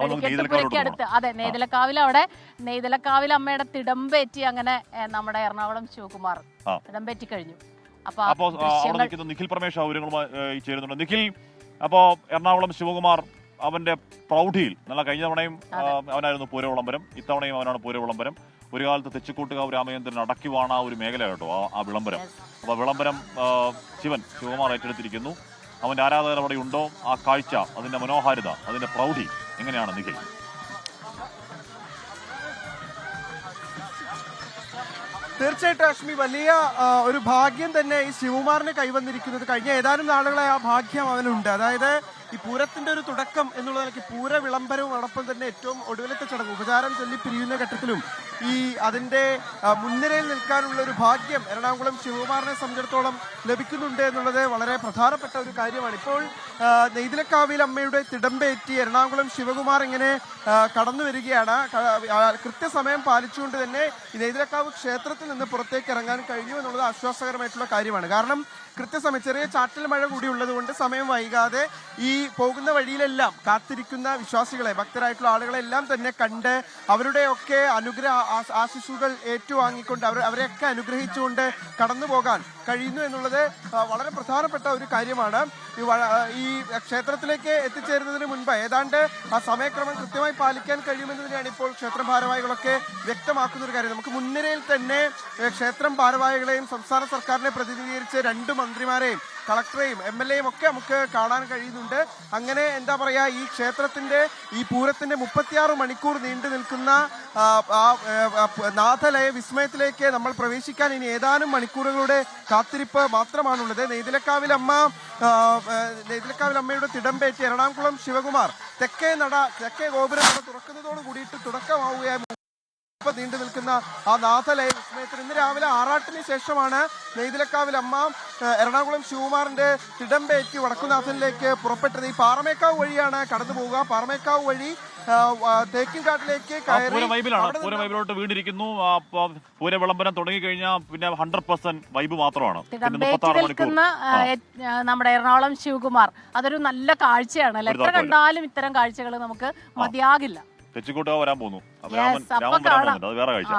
വെടിക്കെട്ടുപുരയ്ക്ക് അടുത്ത്. അതെ, നെയ്തലക്കാവിൽ അവിടെ നെയ്തലക്കാവിൽ അമ്മയുടെ തിടമ്പേറ്റി അങ്ങനെ നമ്മുടെ എറണാകുളം ശിവകുമാർ തിടമ്പേറ്റി കഴിഞ്ഞു. അപ്പോ അവിടെ നിൽക്കുന്ന നിഖിൽ പ്രമേഷ് വിവരങ്ങളുമായി ചേരുന്നുണ്ട്. നിഖിൽ, അപ്പോ എറണാകുളം ശിവകുമാർ അവന്റെ പ്രൗഢിയിൽ നല്ല കഴിഞ്ഞ തവണയും അവനായിരുന്നു പൂരവിളംബരം, ഇത്തവണയും അവനാണ് പൂരവിളംബരം. ഒരു കാലത്ത് തെച്ചിക്കോട്ടുകാവ് രാമചന്ദ്രൻ അടക്കി വാണ ഒരു മേഖല കേട്ടോ ആ വിളംബരം. അപ്പൊ വിളംബരം ശിവകുമാർ ഏറ്റെടുത്തിരിക്കുന്നു. അവന്റെ ആരാധകർ അവിടെ ഉണ്ടോ? ആ കാഴ്ച, അതിന്റെ മനോഹാരിത, അതിന്റെ പ്രൗഢി എങ്ങനെയാണ് നിഖിൽ? തീർച്ചയായിട്ടും അശ്മി, വലിയ ഒരു ഭാഗ്യം തന്നെ ഈ ശിവകുമാറിന് കൈവന്നിരിക്കുന്നത്. കഴിഞ്ഞ ഏതാനും നാളുകളായി ആ ഭാഗ്യം അവനുണ്ട്. അതായത് ഈ പൂരത്തിന്റെ ഒരു തുടക്കം എന്നുള്ള നിലയ്ക്ക് പൂര വിളംബരവും അതോടൊപ്പം തന്നെ ഏറ്റവും ഒടുവിലത്തെ ചടങ്ങ് ഉപചാരം ചൊല്ലി പിരിയുന്ന ഘട്ടത്തിലും ഈ അതിന്റെ മുൻനിരയിൽ നിൽക്കാനുള്ള ഒരു ഭാഗ്യം എറണാകുളം ശിവകുമാറിനെ സംബന്ധിച്ചിടത്തോളം ലഭിക്കുന്നുണ്ട് എന്നുള്ളത് വളരെ പ്രധാനപ്പെട്ട ഒരു കാര്യമാണ്. ഇപ്പോൾ നെയ്തലക്കാവിൽ അമ്മയുടെ തിടമ്പേറ്റി എറണാകുളം ശിവകുമാർ ഇങ്ങനെ കടന്നു വരികയാണ്. കൃത്യസമയം പാലിച്ചുകൊണ്ട് തന്നെ ഈ നെയ്തലക്കാവ് ക്ഷേത്രത്തിൽ നിന്ന് പുറത്തേക്ക് ഇറങ്ങാൻ കഴിഞ്ഞു എന്നുള്ളത് ആശ്വാസകരമായിട്ടുള്ള കാര്യമാണ്. കാരണം കൃത്യസമയം ചെറിയ ചാറ്റൽ മഴ കൂടി ഉള്ളത് കൊണ്ട് സമയം വൈകാതെ ഈ പോകുന്ന വഴിയിലെല്ലാം കാത്തിരിക്കുന്ന വിശ്വാസികളെ, ഭക്തരായിട്ടുള്ള ആളുകളെല്ലാം തന്നെ കണ്ട് അവരുടെയൊക്കെ ആശിസ്സുകൾ ഏറ്റുവാങ്ങിക്കൊണ്ട് അവരെയൊക്കെ അനുഗ്രഹിച്ചുകൊണ്ട് കടന്നു പോകാൻ കഴിയുന്നു എന്നുള്ളത് വളരെ പ്രധാനപ്പെട്ട ഒരു കാര്യമാണ്. ഈ ക്ഷേത്രത്തിലേക്ക് എത്തിച്ചേരുന്നതിന് മുൻപ് ഏതാണ്ട് ആ സമയക്രമം കൃത്യമായി പാലിക്കാൻ കഴിയുമെന്ന് തന്നെയാണ് ഇപ്പോൾ ക്ഷേത്രം ഭാരവാഹികളൊക്കെ വ്യക്തമാക്കുന്ന ഒരു കാര്യം. നമുക്ക് മുൻനിരയിൽ തന്നെ ക്ഷേത്രം ഭാരവാഹികളെയും സംസ്ഥാന സർക്കാരിനെ പ്രതിനിധീകരിച്ച് 2 മന്ത്രിമാരെയും കളക്ടറെയും MLA ഒക്കെ നമുക്ക് കാണാൻ കഴിയുന്നുണ്ട്. അങ്ങനെ എന്താ പറയാ, ഈ ക്ഷേത്രത്തിന്റെ ഈ പൂരത്തിന്റെ 36 മണിക്കൂർ നീണ്ടു നിൽക്കുന്ന നാഥലയ വിസ്മയത്തിലേക്ക് നമ്മൾ പ്രവേശിക്കാൻ ഇനി ഏതാനും മണിക്കൂറുകളുടെ കാത്തിരിപ്പ് മാത്രമാണുള്ളത്. നെയ്തലക്കാവിൽ അമ്മയുടെ തിടമ്പേറ്റി എറണാകുളം ശിവകുമാർ തെക്കേ ഗോപുരം നട തുറക്കുന്നതോട് കൂടിയിട്ട് തുടക്കമാവുകയായി നീണ്ടു നിൽക്കുന്ന ആ നാഥലയ വിസ്മയത്തിൽ ഇന്ന് രാവിലെ ആറാട്ടിന് ശേഷമാണ് നെയ്തലക്കാവിൽ അമ്മ എറണാകുളം ശിവകുമാറിന്റെ തിടമ്പേറ്റി വടക്കുനാഥനിലേക്ക് പുറപ്പെട്ടത്. ഈ പാറമേക്കാവ് വഴിയാണ് കടന്നു പോവുക. പാറമേക്കാവ് വഴി തേക്കിൻകാട്ടിലേക്ക് വൈബിലോട്ട് വീണ്ടിരിക്കുന്നു. പൂര വിളംബരം തുടങ്ങി കഴിഞ്ഞാൽ പിന്നെ 100% വൈബ് മാത്രമാണ്. നമ്മുടെ എറണാകുളം ശിവകുമാർ അതൊരു നല്ല കാഴ്ചയാണ്. എത്ര കണ്ടാലും ഇത്തരം കാഴ്ചകൾ നമുക്ക് മതിയാകില്ല. തെച്ചിക്കോട്ടുകാവ് വരാൻ പോകുന്നു. രാമൻ വരാൻ പോകുന്നുണ്ട്. അത് വേറെ കാഴ്ച.